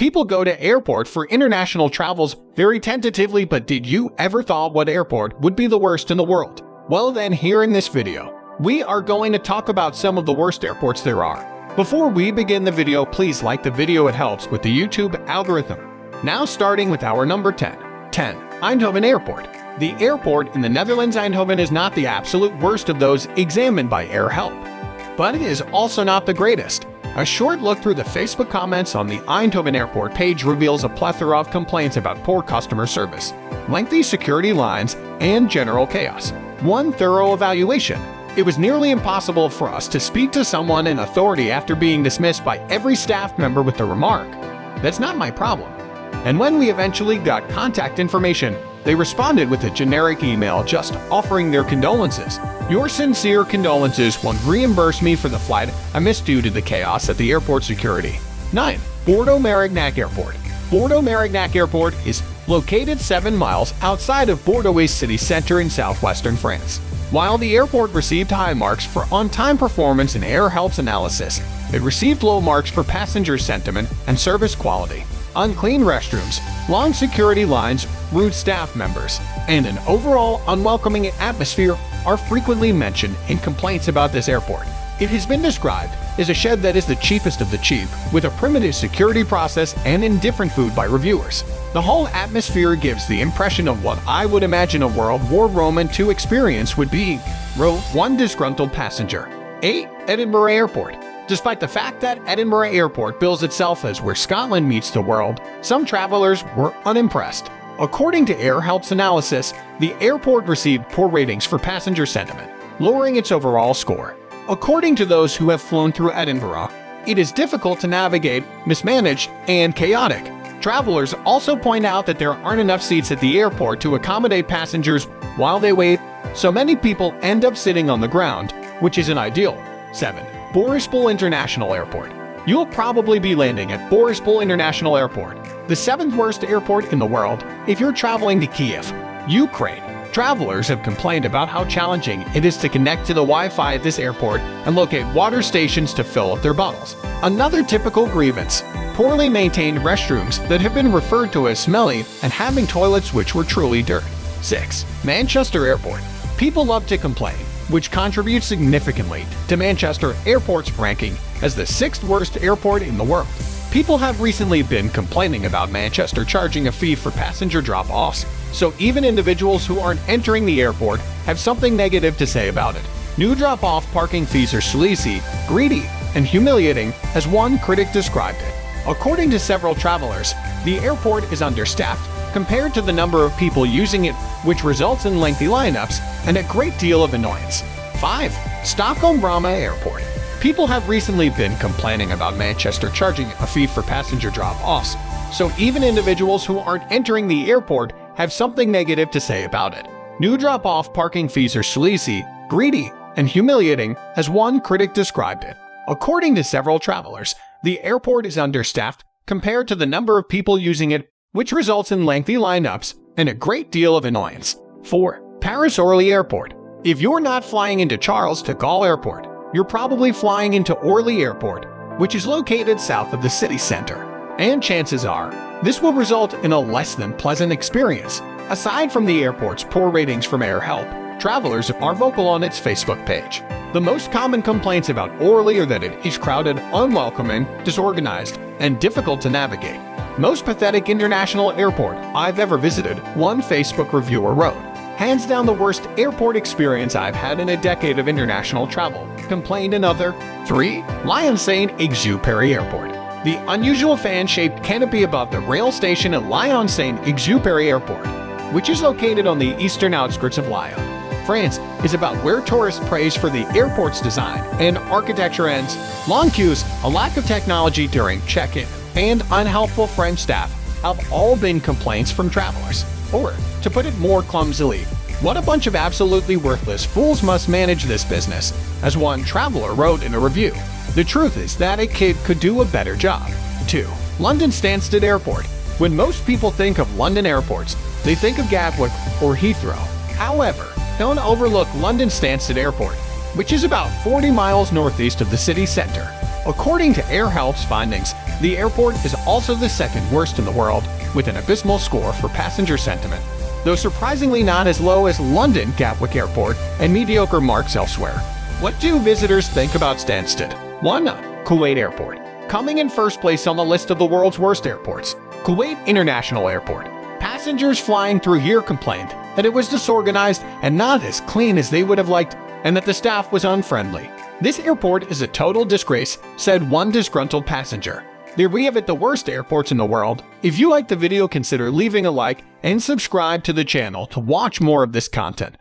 People go to airport for international travels very tentatively, but did you ever thought what airport would be the worst in the world? Well then, here in this video, we are going to talk about some of the worst airports there are. Before we begin the video, please like the video, it helps with the YouTube algorithm. Now starting with our number 10. Eindhoven Airport. The airport in the Netherlands, Eindhoven, is not the absolute worst of those examined by Air Help, but it is also not the greatest. A short look through the Facebook comments on the Eindhoven Airport page reveals a plethora of complaints about poor customer service, lengthy security lines, and general chaos. One thorough evaluation. It was nearly impossible for us to speak to someone in authority after being dismissed by every staff member with the remark, "That's not my problem." And when we eventually got contact information, they responded with a generic email just offering their condolences. "Your sincere condolences won't reimburse me for the flight I missed due to the chaos at the airport security." 9. Bordeaux-Merignac Airport. Bordeaux-Merignac Airport is located 7 miles outside of Bordeaux city center in southwestern France. While the airport received high marks for on-time performance in Air Help's analysis, it received low marks for passenger sentiment and service quality. Unclean restrooms, long security lines, rude staff members, and an overall unwelcoming atmosphere are frequently mentioned in complaints about this airport. It has been described as a shed that is the cheapest of the cheap, with a primitive security process and indifferent food by reviewers. The whole atmosphere gives the impression of what I would imagine a World War II experience would be, wrote one disgruntled passenger. 8. Edinburgh Airport. Despite the fact that Edinburgh Airport bills itself as where Scotland meets the world, some travelers were unimpressed. According to Air Help's analysis, the airport received poor ratings for passenger sentiment, lowering its overall score. According to those who have flown through Edinburgh, it is difficult to navigate, mismanaged, and chaotic. Travelers also point out that there aren't enough seats at the airport to accommodate passengers while they wait, so many people end up sitting on the ground, which isn't ideal. 7. Boryspil International Airport. You'll probably be landing at Boryspil International Airport, the 7th worst airport in the world if you're traveling to Kiev, Ukraine. Travelers have complained about how challenging it is to connect to the Wi-Fi at this airport and locate water stations to fill up their bottles. Another typical grievance: poorly maintained restrooms that have been referred to as smelly and having toilets which were truly dirt. 6. Manchester Airport. People love to complain, which contributes significantly to Manchester Airport's ranking as the 6th worst airport in the world. People have recently been complaining about Manchester charging a fee for passenger drop-offs, so even individuals who aren't entering the airport have something negative to say about it. New drop-off parking fees are sleazy, greedy, and humiliating, as one critic described it. According to several travelers, the airport is understaffed compared to the number of people using it, which results in lengthy lineups and a great deal of annoyance. 5. Stockholm Bromma Airport. People have recently been complaining about Manchester charging a fee for passenger drop-offs, so even individuals who aren't entering the airport have something negative to say about it. New drop-off parking fees are sleazy, greedy, and humiliating, as one critic described it. According to several travelers, the airport is understaffed compared to the number of people using it, which results in lengthy lineups and a great deal of annoyance. 4. Paris Orly Airport. If you're not flying into Charles de Gaulle Airport, you're probably flying into Orly Airport, which is located south of the city center. And chances are, this will result in a less than pleasant experience. Aside from the airport's poor ratings from Air Help, travelers are vocal on its Facebook page. The most common complaints about Orly are that it is crowded, unwelcoming, disorganized, and difficult to navigate. "Most pathetic international airport I've ever visited," one Facebook reviewer wrote. "Hands down the worst airport experience I've had in a decade of international travel," complained another. 3. Lyon Saint-Exupery Airport. The unusual fan-shaped canopy above the rail station at Lyon Saint-Exupery Airport, which is located on the eastern outskirts of Lyon, France, is about where tourists praise for the airport's design and architecture ends. Long queues, a lack of technology during check-in, and unhelpful French staff have all been complaints from travelers. Or, to put it more clumsily, what a bunch of absolutely worthless fools must manage this business, as one traveler wrote in a review. The truth is that a kid could do a better job. 2. London Stansted Airport. When most people think of London airports, they think of Gatwick or Heathrow. However, don't overlook London Stansted Airport, which is about 40 miles northeast of the city center. According to Air Help's findings, The airport is also the second worst in the world, with an abysmal score for passenger sentiment, though surprisingly not as low as London Gatwick Airport and mediocre marks elsewhere. What do visitors think about Stansted? 1. Kuwait Airport. Coming in first place on the list of the world's worst airports, Kuwait International Airport. Passengers flying through here complained that it was disorganized and not as clean as they would have liked, and that the staff was unfriendly. This airport is a total disgrace, said one disgruntled passenger. There we have it, the worst airports in the world. If you liked the video, consider leaving a like and subscribe to the channel to watch more of this content.